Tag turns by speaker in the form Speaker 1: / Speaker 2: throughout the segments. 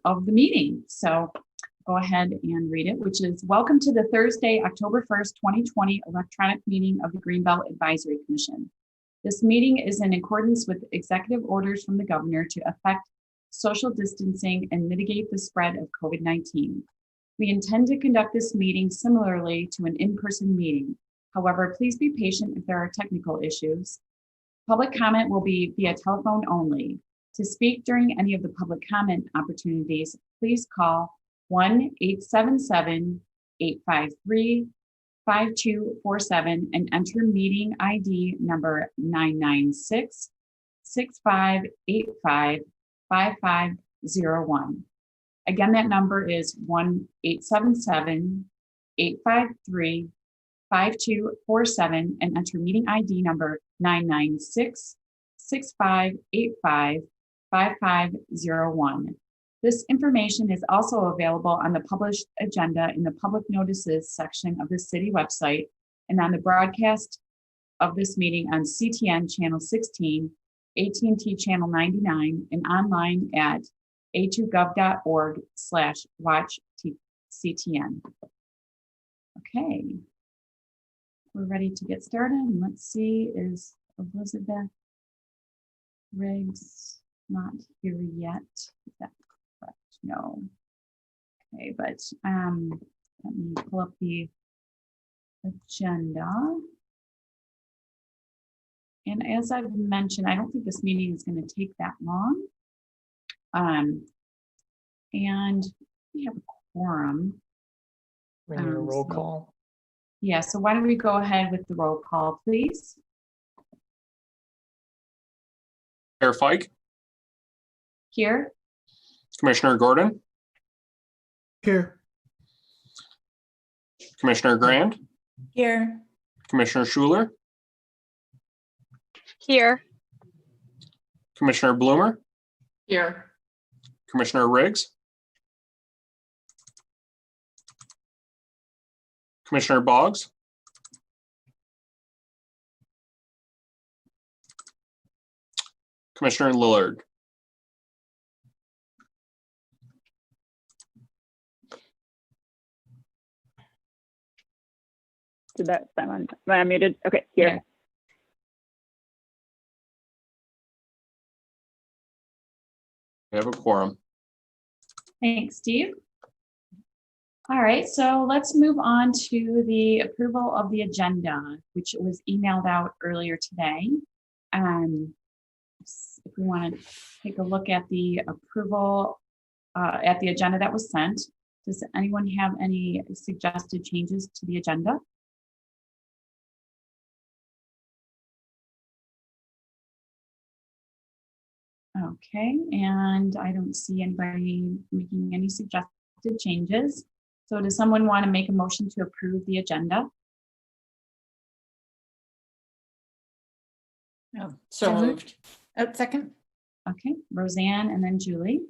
Speaker 1: of the meeting. So go ahead and read it, which is welcome to the Thursday, October 1st, 2020 electronic meeting of the Greenbelt Advisory Commission. This meeting is in accordance with executive orders from the governor to effect social distancing and mitigate the spread of COVID-19. We intend to conduct this meeting similarly to an in-person meeting. However, please be patient if there are technical issues. Public comment will be via telephone only. To speak during any of the public comment opportunities, please call 1-877-853-5247 and enter meeting ID number 996-6585-5501. Again, that number is 1-877-853-5247 and enter meeting ID number 996-6585-5501. This information is also available on the published agenda in the public notices section of the city website and on the broadcast of this meeting on CTN channel 16, AT&T channel 99, and online at a2gov.org/watch-CTN. Okay, we're ready to get started. And let's see, is Elizabeth Riggs not here yet? Is that correct? No. Okay, but let me pull up the agenda. And as I've mentioned, I don't think this meeting is going to take that long. And we have a quorum.
Speaker 2: We need a roll call.
Speaker 1: Yeah, so why don't we go ahead with the roll call, please?
Speaker 3: Chair Fike.
Speaker 1: Here.
Speaker 3: Commissioner Gordon.
Speaker 2: Here.
Speaker 3: Commissioner Grand.
Speaker 4: Here.
Speaker 3: Commissioner Schuler.
Speaker 4: Here.
Speaker 3: Commissioner Bloomer.
Speaker 4: Here.
Speaker 3: Commissioner Riggs. Commissioner Boggs. Commissioner Lillard.
Speaker 5: Did that sound am I muted? Okay, here.
Speaker 1: Yeah.
Speaker 3: We have a quorum.
Speaker 1: Thanks, Steve. All right, so let's move on to the approval of the agenda, which was emailed out earlier today. If we want to take a look at the approval at the agenda that was sent, does anyone have any suggested changes to the agenda? Okay, and I don't see anybody making any suggested changes. So does someone want to make a motion to approve the agenda?
Speaker 4: Oh, so moved. Oh, second.
Speaker 1: Okay, Roseanne and then Julie.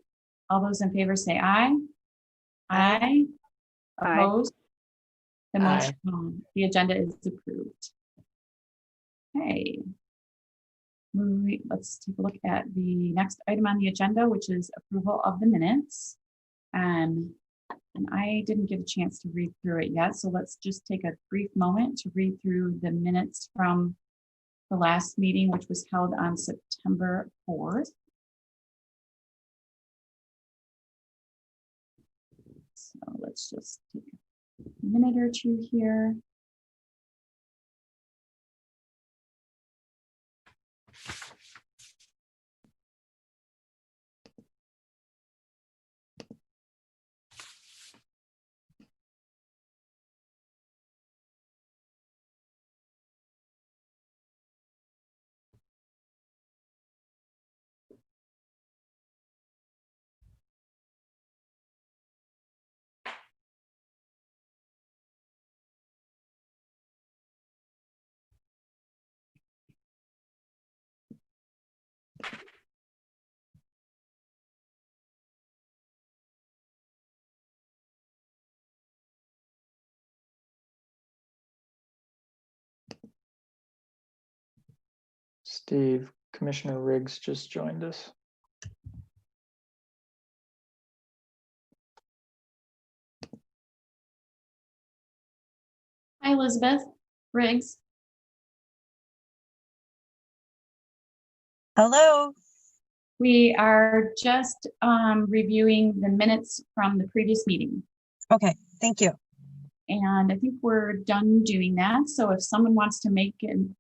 Speaker 1: All those in favor say aye. Aye. Opposed? The motion, the agenda is approved. Okay. Let's take a look at the next item on the agenda, which is approval of the minutes. And I didn't get a chance to read through it yet, so let's just take a brief moment to read through the minutes from the last meeting, which was held on September 4th. So let's just take a minute or two here.
Speaker 2: Steve, Commissioner Riggs just joined us.
Speaker 1: Hi, Elizabeth. Riggs.
Speaker 6: Hello.
Speaker 1: We are just reviewing the minutes from the previous meeting.
Speaker 6: Okay, thank you.
Speaker 1: And I think we're done doing that. So if someone wants to make an,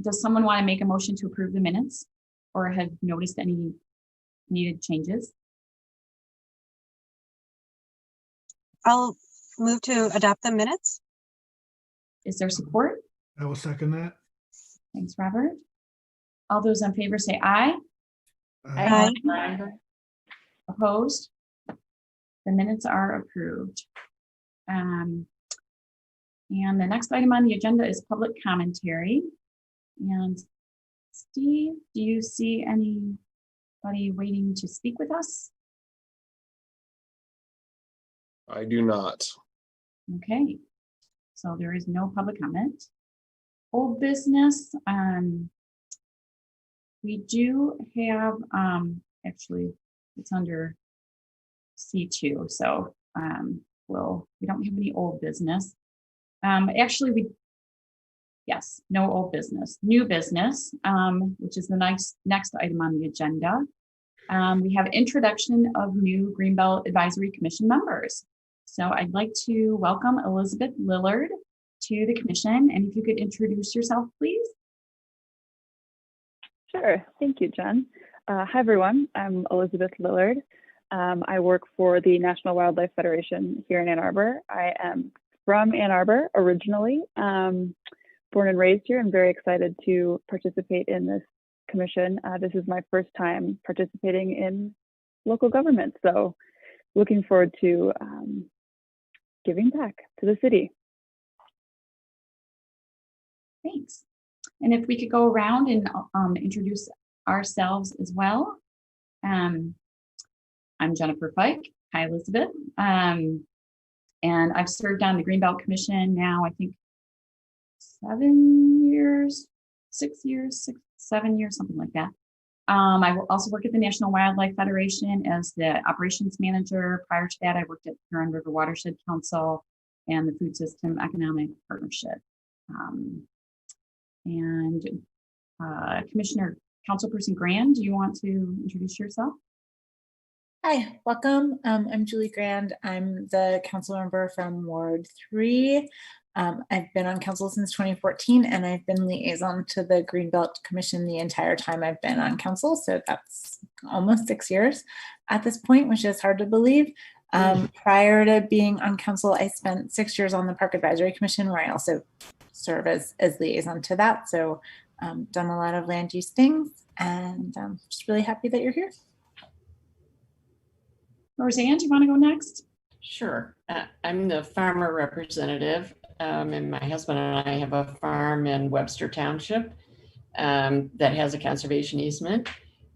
Speaker 1: does someone want to make a motion to approve the minutes or have noticed any needed changes?
Speaker 6: I'll move to adopt the minutes.
Speaker 1: Is there support?
Speaker 2: I will second that.
Speaker 1: Thanks, Robert. All those in favor say aye.
Speaker 6: Aye.
Speaker 1: Opposed? The minutes are approved. And the next item on the agenda is public commentary. And Steve, do you see anybody waiting to speak with us?
Speaker 3: I do not.
Speaker 1: Okay, so there is no public comment. Old business, we do have, actually, it's under C2, so we don't have any old business. Actually, yes, no old business. New business, which is the next item on the agenda. We have introduction of new Greenbelt Advisory Commission members. So I'd like to welcome Elizabeth Lillard to the commission. And if you could introduce yourself, please.
Speaker 5: Sure. Thank you, Jen. Hi, everyone. I'm Elizabeth Lillard. I work for the National Wildlife Federation here in Ann Arbor. I am from Ann Arbor originally, born and raised here. I'm very excited to participate in this commission. This is my first time participating in local government. So looking forward to giving back to the city.
Speaker 1: Thanks. And if we could go around and introduce ourselves as well. I'm Jennifer Fike. Hi, Elizabeth. And I've served on the Greenbelt Commission now, I think 7 years, 7 years, something like that. I will also work at the National Wildlife Federation as the operations manager. Prior to that, I worked at Huron River Watershed Council and the Food System Economic Partnership. Commissioner Councilperson Grand, do you want to introduce yourself?
Speaker 4: Hi, welcome. I'm Julie Grand. I'm the council member from Ward 3. I've been on council since 2014, and I've been liaison to the Greenbelt Commission the entire time I've been on council. So that's almost 6 years at this point, which is hard to believe. Prior to being on council, I spent 6 years on the Park Advisory Commission, where I also serve as liaison to that. So done a lot of land use things, and I'm just really happy that you're here.
Speaker 1: Roseanne, do you want to go next?
Speaker 7: Sure. I'm the farmer representative, and my husband and I have a farm in Webster Township that has a conservation easement.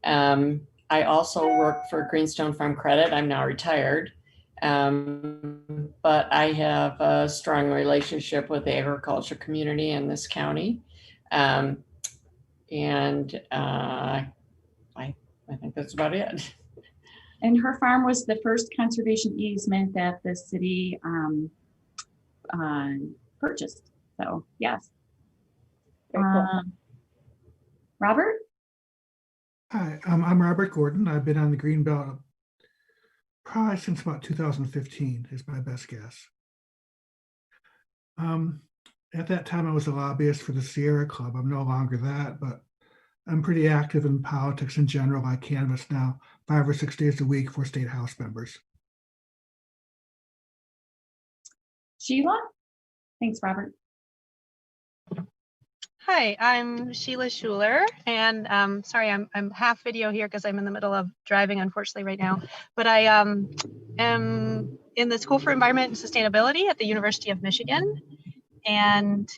Speaker 7: I also work for Greenstone Farm Credit. I'm now retired, but I have a strong relationship with the agriculture community in this county. I think that's about it.
Speaker 1: And her farm was the first conservation easement that the city purchased. So, yes.
Speaker 5: Very cool.
Speaker 1: Robert?
Speaker 2: Hi, I'm Robert Gordon. I've been on the Greenbelt probably since about 2015 is my best guess. At that time, I was a lobbyist for the Sierra Club. I'm no longer that, but I'm pretty active in politics in general. I canvass now 5 or 6 days a week for state house members.
Speaker 1: Sheila? Thanks, Robert.
Speaker 8: Hi, I'm Sheila Schuler, and sorry, I'm half video here because I'm in the middle of driving, unfortunately, right now. But I am in the School for Environment and Sustainability at the University of Michigan, and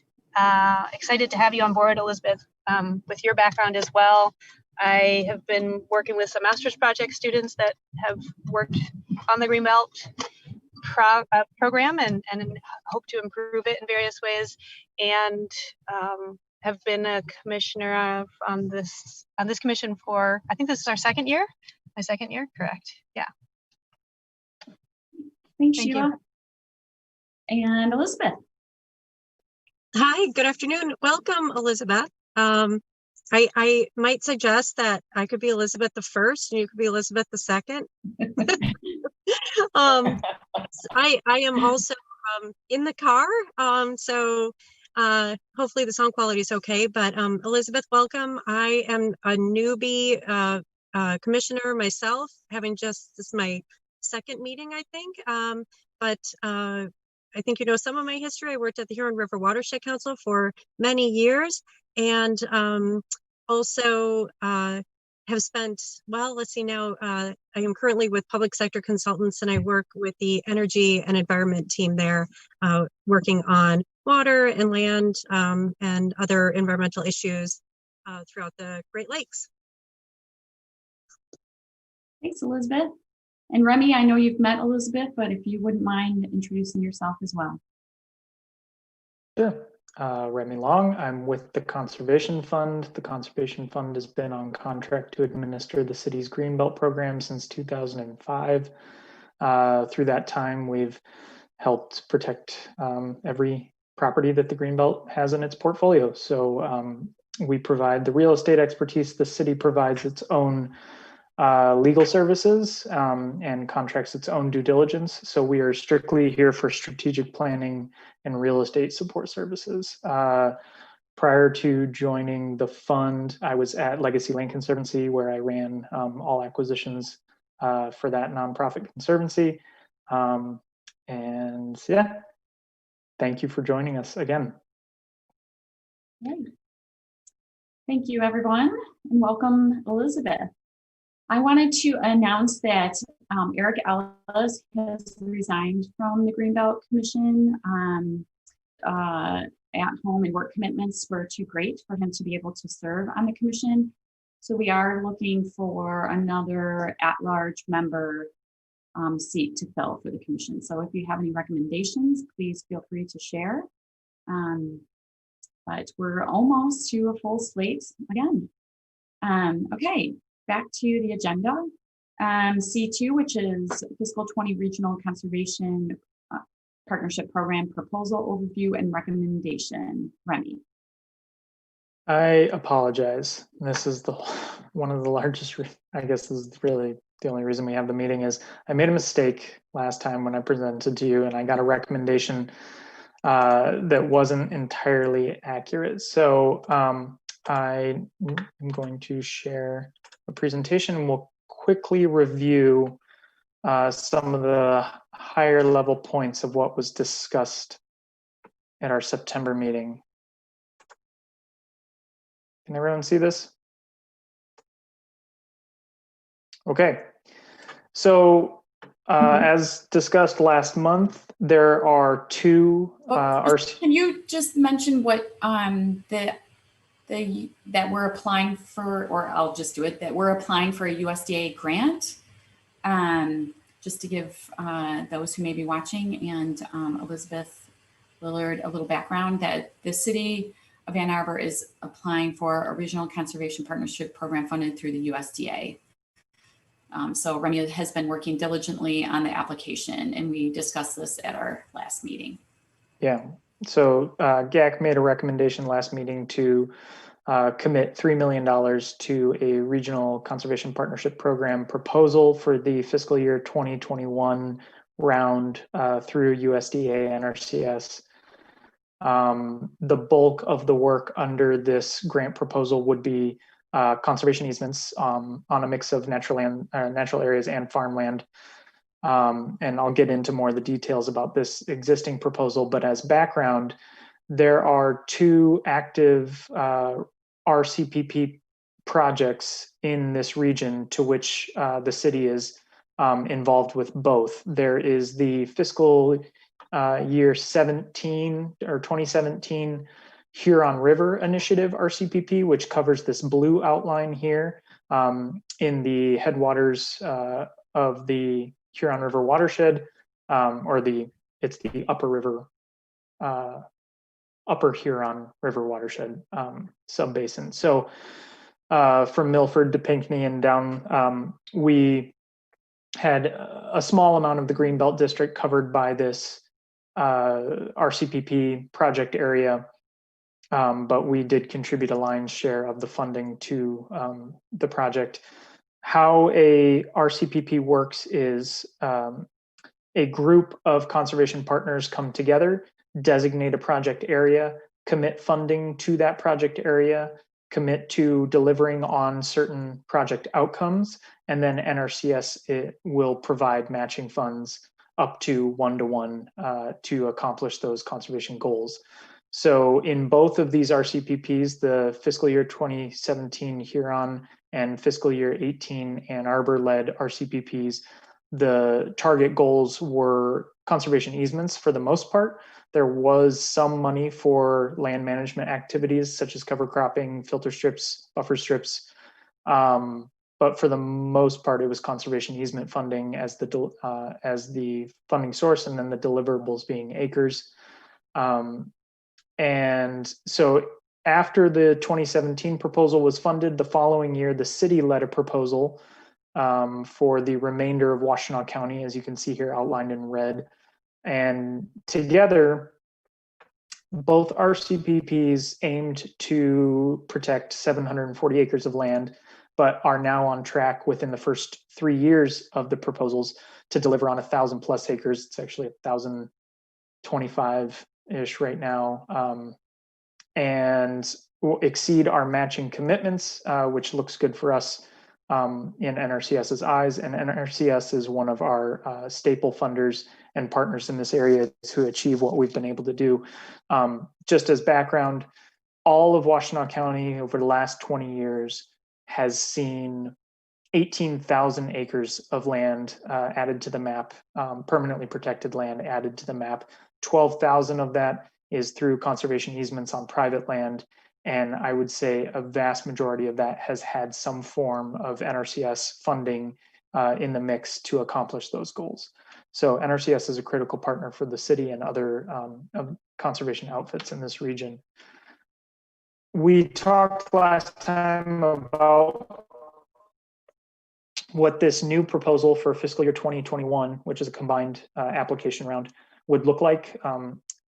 Speaker 8: excited to have you on board, Elizabeth, with your background as well. I have been working with some master's project students that have worked on the Greenbelt program and hope to improve it in various ways, and have been a commissioner on this commission for, I think this is our second year. My second year, correct? Yeah.
Speaker 1: Thanks,
Speaker 8: Thank
Speaker 1: Sheila.
Speaker 8: you.
Speaker 1: And Elizabeth?
Speaker 6: Hi, good afternoon. Welcome, Elizabeth. I might suggest that I could be Elizabeth the first and you could be Elizabeth the second. I am also in the car, so hopefully the sound quality is okay. But Elizabeth, welcome. I am a newbie commissioner myself, this is my second meeting, I think. But I think you know some of my history. I worked at the Huron River Watershed Council for many years, and also have spent, well, let's see now, I am currently with Public Sector Consultants and I work with the Energy and Environment team there, working on water and land and other environmental issues throughout the Great Lakes.
Speaker 1: Thanks, Elizabeth. And Remy, I know you've met Elizabeth, but if you wouldn't mind introducing yourself as well.
Speaker 9: Sure. Remy Long. I'm with the Conservation Fund. The Conservation Fund has been on contract to administer the city's Greenbelt program since 2005. Through that time, we've helped protect every property that the Greenbelt has in its portfolio. So we provide the real estate expertise. The city provides its own legal services and contracts its own due diligence. So we are strictly here for strategic planning and real estate support services. Prior to joining the fund, I was at Legacy Land Conservancy, where I ran all acquisitions for that nonprofit conservancy. And yeah, thank you for joining us again.
Speaker 1: Great. Thank you, everyone, and welcome, Elizabeth. I wanted to announce that Eric Ellis has resigned from the Greenbelt Commission. At home and work commitments were too great for him to be able to serve on the commission. So we are looking for another at-large member seat to fill for the commission. So if you have any recommendations, please feel free to share. But we're almost to a full slate again. Okay. Back to the agenda. C2, which is fiscal 20 regional conservation partnership program proposal overview and recommendation. Remy.
Speaker 9: I apologize. This is one of the largest, I guess this is really the only reason we have the meeting is I made a mistake last time when I presented to you and I got a recommendation that wasn't entirely accurate. So I am going to share a presentation and we'll quickly review some of the higher level points of what was discussed at our September meeting. Can everyone see this? Okay. So as discussed last month, there are two.
Speaker 1: Can you just mention what that we're applying for, or I'll just do it, that we're applying for a USDA grant, just to give those who may be watching and Elizabeth Lillard a little background that the city of Ann Arbor is applying for a regional conservation partnership program funded through the USDA. So Remy has been working diligently on the application and we discussed this at our last meeting.
Speaker 9: Yeah, so GAC made a recommendation last meeting to commit $3 million to a regional conservation partnership program proposal for the fiscal year 2021 round through USDA and NRCS. The bulk of the work under this grant proposal would be conservation easements on a mix of natural areas and farmland. And I'll get into more of the details about this existing proposal, but as background, there are two active RCPP projects in this region to which the city is involved with both. There is the fiscal year 2017 Huron River Initiative RCPP, which covers this blue outline here in the headwaters of the Huron River watershed, it's the upper Huron River watershed subbasin. So from Milford to Pinckney and down, we had a small amount of the Greenbelt district covered by this RCPP project area. but we did contribute a lion's share of the funding to the project. How a RCPP works is a group of conservation partners come together, designate a project area, commit funding to that project area, commit to delivering on certain project outcomes, and then NRCS will provide matching funds up to 1-to-1 to accomplish those conservation goals. So in both of these RCPPs, the fiscal year 2017 Huron and fiscal year 18 Ann Arbor-led RCPPs, the target goals were conservation easements for the most part. There was some money for land management activities such as cover cropping, filter strips, buffer strips. But for the most part, it was conservation easement funding as the funding source, and then the deliverables being acres. And so after the 2017 proposal was funded, the following year, the city led a proposal for the remainder of Washtenaw County, as you can see here outlined in red. And together, both RCPPs aimed to protect 740 acres of land, but are now on track within the first 3 years of the proposals to deliver on 1,000+ acres. It's actually 1,025-ish right now, and will exceed our matching commitments, which looks good for us in NRCS's eyes. And NRCS is one of our staple funders and partners in this area to achieve what we've been able to do. Just as background, all of Washtenaw County over the last 20 years has seen 18,000 acres of land added to the map, permanently protected land added to the map. 12,000 of that is through conservation easements on private land. And I would say a vast majority of that has had some form of NRCS funding in the mix to accomplish those goals. So NRCS is a critical partner for the city and other conservation outfits in this region. We talked last time about what this new proposal for fiscal year 2021, which is a combined application round, would look like.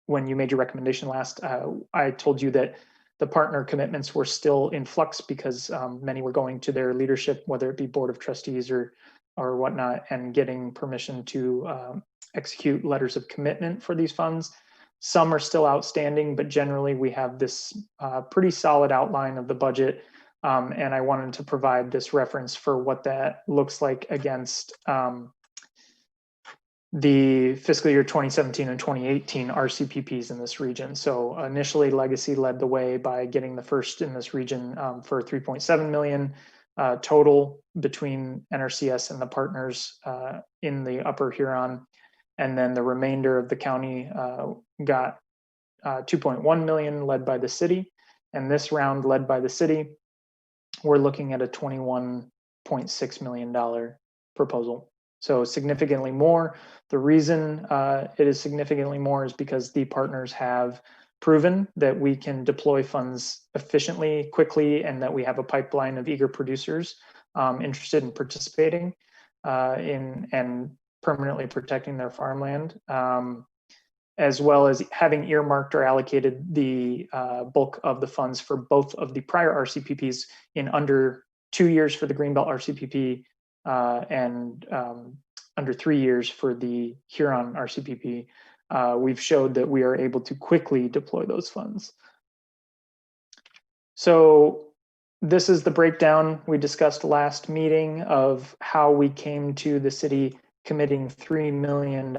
Speaker 9: When you made your recommendation last, I told you that the partner commitments were still in flux because many were going to their leadership, whether it be board of trustees or whatnot, and getting permission to execute letters of commitment for these funds. Some are still outstanding, but generally we have this pretty solid outline of the budget. And I wanted to provide this reference for what that looks like against the fiscal year 2017 and 2018 RCPPs in this region. So initially Legacy led the way by getting the first in this region for 3.7 million total between NRCS and the partners in the Upper Huron. And then the remainder of the county got 2.1 million led by the city. And this round led by the city, we're looking at a $21.6 million proposal. So significantly more. The reason it is significantly more is because the partners have proven that we can deploy funds efficiently, quickly, and that we have a pipeline of eager producers interested in participating in and permanently protecting their farmland, as well as having earmarked or allocated the bulk of the funds for both of the prior RCPPs in under 2 years for the Greenbelt RCPP and under 3 years for the Huron RCPP. We've showed that we are able to quickly deploy those funds. So this is the breakdown we discussed last meeting of how we came to the city committing $3 million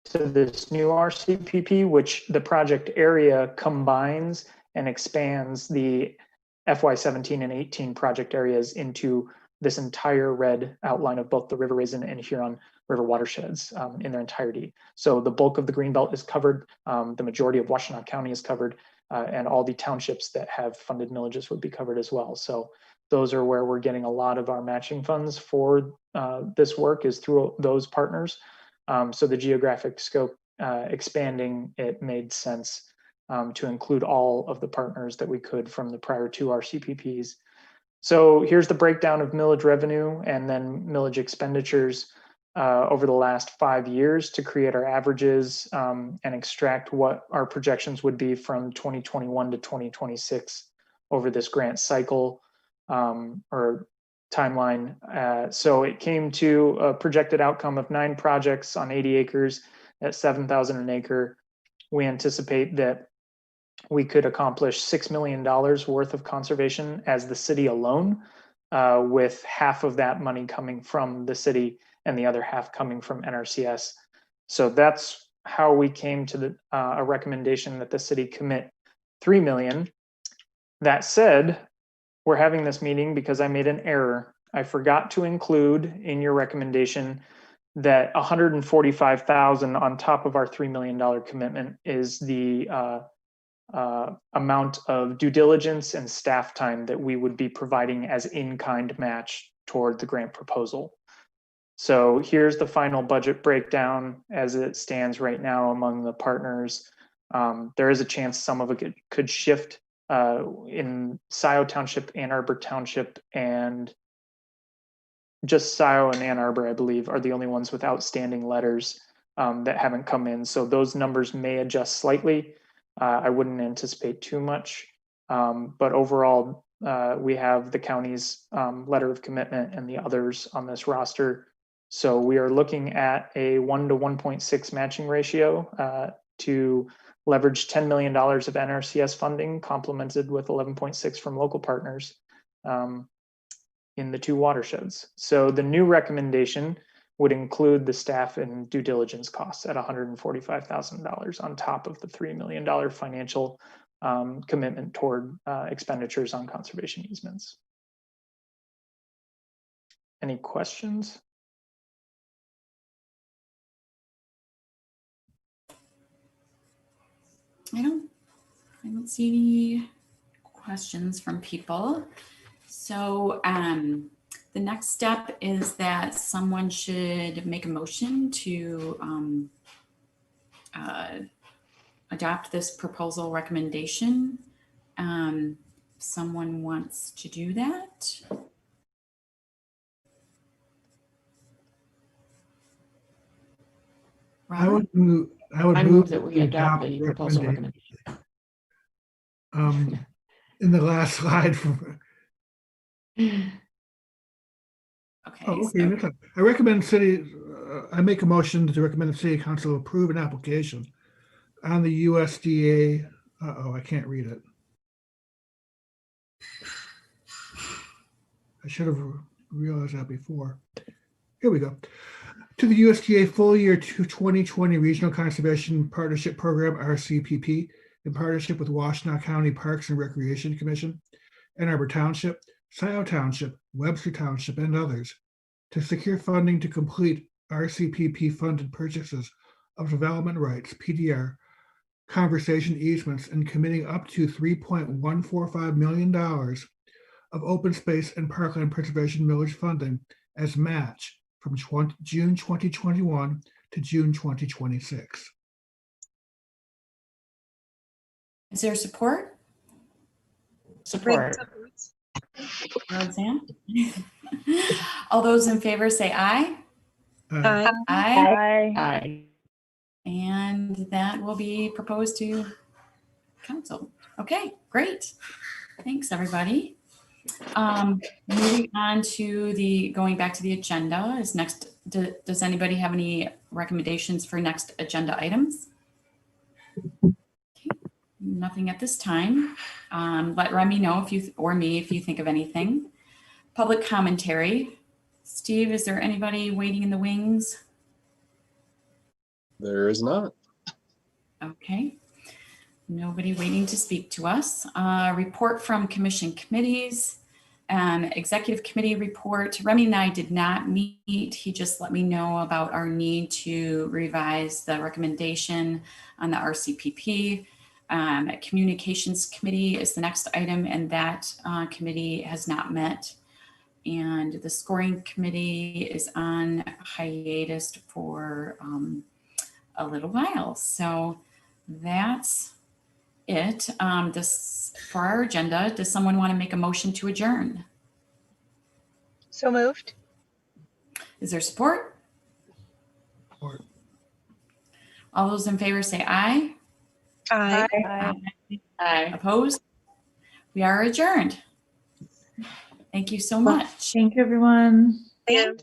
Speaker 9: to this new RCPP, which the project area combines and expands the FY17 and 18 project areas into this entire red outline of both the River Raisin and Huron River watersheds in their entirety. So the bulk of the Greenbelt is covered, the majority of Washtenaw County is covered, and all the townships that have funded millages would be covered as well. So those are where we're getting a lot of our matching funds for this work is through those partners. So the geographic scope expanding, it made sense to include all of the partners that we could from the prior two RCPPs. So here's the breakdown of millage revenue and then millage expenditures. over the last 5 years to create our averages and extract what our projections would be from 2021 to 2026 over this grant cycle or timeline. So it came to a projected outcome of 9 projects on 80 acres at $7,000 an acre. We anticipate that we could accomplish $6 million worth of conservation as the city alone, with half of that money coming from the city and the other half coming from NRCS. So that's how we came to a recommendation that the city commit $3 million. That said, we're having this meeting because I made an error. I forgot to include in your recommendation that $145,000 on top of our $3 million commitment is the amount of due diligence and staff time that we would be providing as in-kind match toward the grant proposal. So here's the final budget breakdown as it stands right now among the partners. There is a chance some of it could shift in Scioto Township, Ann Arbor Township, and just Scioto and Ann Arbor, I believe, are the only ones with outstanding letters that haven't come in. So those numbers may adjust slightly. I wouldn't anticipate too much, but overall, we have the county's letter of commitment and the others on this roster. So we are looking at a 1 to 1.6 matching ratio to leverage $10 million of NRCS funding, complemented with 11.6 from local partners in the 2 watersheds. So the new recommendation would include the staff and due diligence costs at $145,000 on top of the $3 million financial commitment toward expenditures on conservation easements. Any questions?
Speaker 1: I don't see any questions from people. So the next step is that someone should make a motion to adopt this proposal recommendation. Someone wants to do that.
Speaker 2: I would move
Speaker 7: that we adopt the proposal recommendation.
Speaker 2: In the last slide from.
Speaker 1: Okay.
Speaker 2: So I recommend I make a motion to recommend the city council approve an application on the USDA. I can't read it. I should have realized that before. Here we go. To the USDA full year 2020 Regional Conservation Partnership Program, RCPP, in partnership with Washtenaw County Parks and Recreation Commission, Ann Arbor Township, Scioto Township, Webster Township, and others, to secure funding to complete RCPP funded purchases of development rights, PDR, conservation easements, and committing up to $3.145 million of open space and parkland preservation millage funding as match from June 2021 to June 2026.
Speaker 1: Is there support?
Speaker 7: Support.
Speaker 1: Roseanne? All those in favor say aye.
Speaker 6: Aye.
Speaker 1: Aye.
Speaker 7: Aye.
Speaker 1: And that will be proposed to council. Okay, great. Thanks, everybody. Moving on to going back to the agenda is next. Does anybody have any recommendations for next agenda items? Okay, nothing at this time. Let Remy know if you think of anything. Public commentary. Steve, is there anybody waiting in the wings?
Speaker 3: There is not.
Speaker 1: Okay. Nobody waiting to speak to us. Report from commission committees. Executive committee report. Remy and I did not meet. He just let me know about our need to revise the recommendation on the RCPP. Communications committee is the next item, and that committee has not met. And the scoring committee is on hiatus for a little while. So that's it. This for our agenda. Does someone want to make a motion to adjourn?
Speaker 8: So moved.
Speaker 1: Is there support?
Speaker 2: Support.
Speaker 1: All those in favor say aye.
Speaker 6: Aye.
Speaker 7: Aye.
Speaker 1: Opposed? We are adjourned. Thank you so much.
Speaker 4: Thank you, everyone.
Speaker 6: And